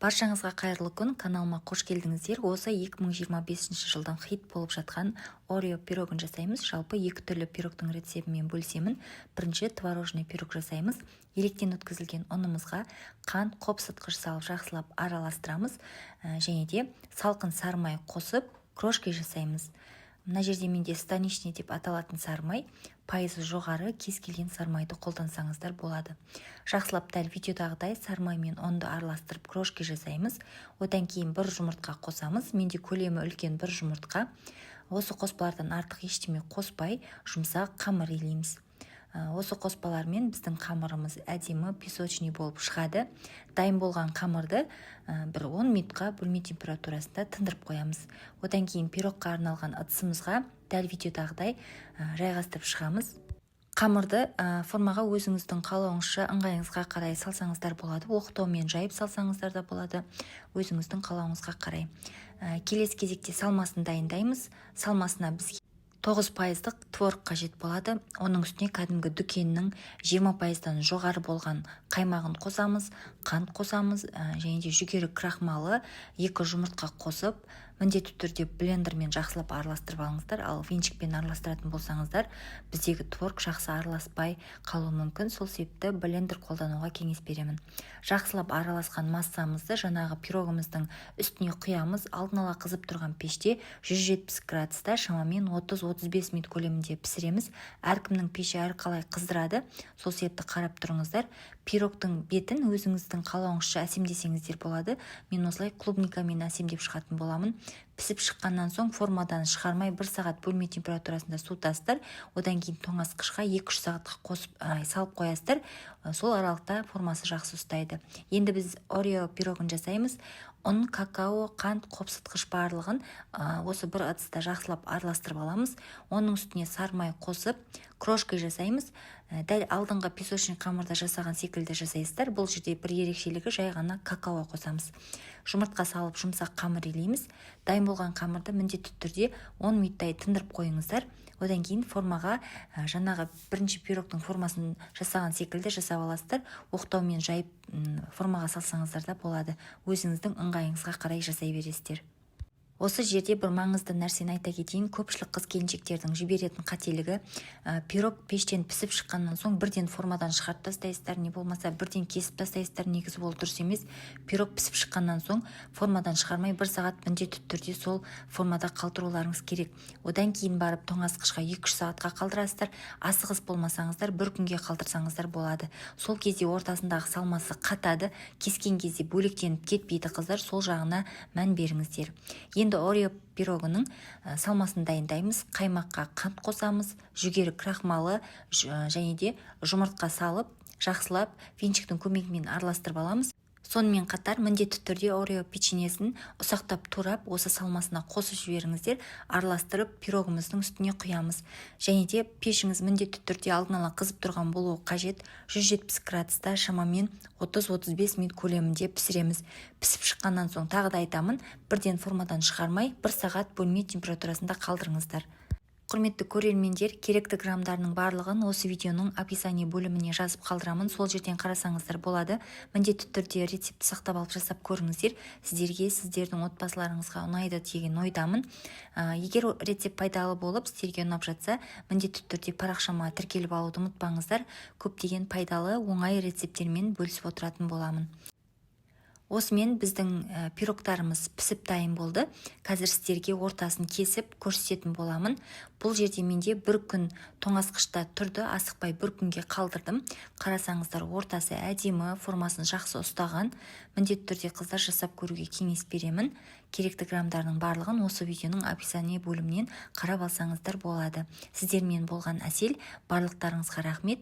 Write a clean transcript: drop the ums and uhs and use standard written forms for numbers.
Баршаңызға қайырлы күн, каналыма қош келдіңіздер. Осы 2025 жылдан хит болып жатқан Орео пирогын жасаймыз. Жалпы екі түрлі пирогтың рецептімен бөлісемін. Бірінші творожный пирог жасаймыз. Електен өткізілген ұнымызға қант, қопсытқыш салып жақсылап араластырамыз. Және де салқын сары май қосып крошки жасаймыз. Мына жерде менде станичный деп аталатын сары май, пайызы жоғары, кез келген сары майды қолдансаңыздар болады. Жақсылап дәл видеодағыдай сары май мен ұнды араластырып крошки жасаймыз. Одан кейін бір жұмыртқа қосамыз. Менде көлемі үлкен бір жұмыртқа. Осы қоспалардан артық ештеме қоспай, жұмсақ қамыр илейміз. Осы қоспалармен біздің қамырымыз әдемі песочный болып шығады. Дайын болған қамырды бір 10 минутқа бөлме температурасында тындырып қоямыз. Одан кейін пирогқа арналған ыдысымызға дәл видеодағыдай жайғастырып шығамыз. Қамырды формаға өзіңіздің қалауыңызша ыңғайыңызға қарай салсаңыздар болады. Оқтаумен жайып салсаңыздар да болады. Өзіңіздің қалауыңызға қарай. Келесі кезекте салмасын дайындаймыз. Салмасына бізге 9%-ық творог қажет болады. Оның үстіне кәдімгі дүкеннің 20%-дан жоғары болған қаймағын қосамыз, қант қосамыз, және де жүгері крахмалы 2 жұмыртқа қосып, міндетті түрде блендермен жақсылап араластырып алыңыздар. Ал венчикпен араластыратын болсаңыздар, біздегі творог жақсы араласпай қалуы мүмкін. Сол себепті блендер қолдануға кеңес беремін. Жақсылап араласқан массамызды жаңағы пирогымыздың үстіне құямыз. Алдын ала қызып тұрған пеште 170 градуста шамамен 30-35 минут көлемінде пісіреміз. Әркімнің пеші әрқалай қыздырады. Сол себепті қарап тұрыңыздар. Пирогтың бетін өзіңіздің қалауыңызша әсемдесеңіздер болады. Мен осылай клубникамен әсемдеп шығатын боламын. Пісіп шыққаннан соң формадан шығармай 1 сағат бөлме температурасында суытасыздар. Одан кейін тоңазытқышқа 2-3 сағатқа салып қоясыздар. Сол аралықта формасы жақсы ұстайды. Енді біз Орео пирогын жасаймыз. Ұн, какао, қант, қопсытқыш барлығын осы бір ыдыста жақсылап араластырып аламыз. Оның үстіне сары май қосып крошки жасаймыз. Дәл алдыңғы песочный қамырда жасаған секілді жасайсыздар. Бұл жерде бір ерекшелігі жай ғана какао қосамыз. Жұмыртқа салып жұмсақ қамыр илейміз. Дайын болған қамырды міндетті түрде 10 минуттай тындырып қойыңыздар. Одан кейін формаға жаңағы бірінші пирогтың формасын жасаған секілді жасап аласыздар. Оқтаумен жайып формаға салсаңыздар да болады. Өзіңіздің ыңғайыңызға қарай жасай бересіздер. Осы жерде бір маңызды нәрсені айта кетейін. Көпшілік қыз-келіншектердің жіберетін қателігі пирог пештен пісіп шыққаннан соң бірден формадан шығарып тастайсыздар, не болмаса бірден кесіп тастайсыздар. Негізі ол дұрыс емес. Пирог пісіп шыққаннан соң формадан шығармай 1 сағат міндетті түрде сол формада қалдыруларыңыз керек. Одан кейін барып тоңазытқышқа 2-3 сағатқа қалдырасыздар. Асығыс болмасаңыздар 1 күнге қалдырсаңыздар болады. Сол кезде ортасындағы салмасы қатады, кескен кезде бөлектеніп кетпейді қыздар. Сол жағына мән беріңіздер. Енді Орео пирогының салмасын дайындаймыз. Қаймаққа қант қосамыз, жүгері крахмалы және де жұмыртқа салып, жақсылап венчиктің көмегімен араластырып аламыз. Сонымен қатар міндетті түрде Орео печеньесін ұсақтап турап, осы салмасына қосып жіберіңіздер, араластырып пирогымыздың үстіне құямыз. Және де пешіңіз міндетті түрде алдын ала қызып тұрған болуы қажет. 170 градуста шамамен 30-35 минут көлемінде пісіреміз. Пісіп шыққаннан соң тағы да айтамын, бірден формадан шығармай 1 сағат бөлме температурасында қалдырыңыздар. Құрметті көрермендер, керекті грамдарының барлығын осы видеоның описание бөліміне жазып қалдырамын. Сол жерден қарасаңыздар болады. Міндетті түрде рецепті сақтап алып жасап көріңіздер. Сіздерге, сіздердің отбасыларыңызға ұнайды деген ойдамын. Егер рецепт пайдалы болып, сіздерге ұнап жатса, міндетті түрде парақшама тіркеліп алуды ұмытпаңыздар. Көптеген пайдалы, оңай рецепттермен бөлісіп отыратын боламын. Осымен біздің пирогтарымыз пісіп дайын болды. Қазір сіздерге ортасын кесіп көрсететін боламын. Бұл жерде менде 1 күн тоңазытқышта тұрды, асықпай 1 күнге қалдырдым. Қарасаңыздар, ортасы әдемі, формасын жақсы ұстаған. Міндетті түрде қыздар жасап көруге кеңес беремін. Керекті грамдардың барлығын осы видеоның описание бөлімінен қарап алсаңыздар болады. Сіздермен болған әсел, барлықтарыңызға рахмет.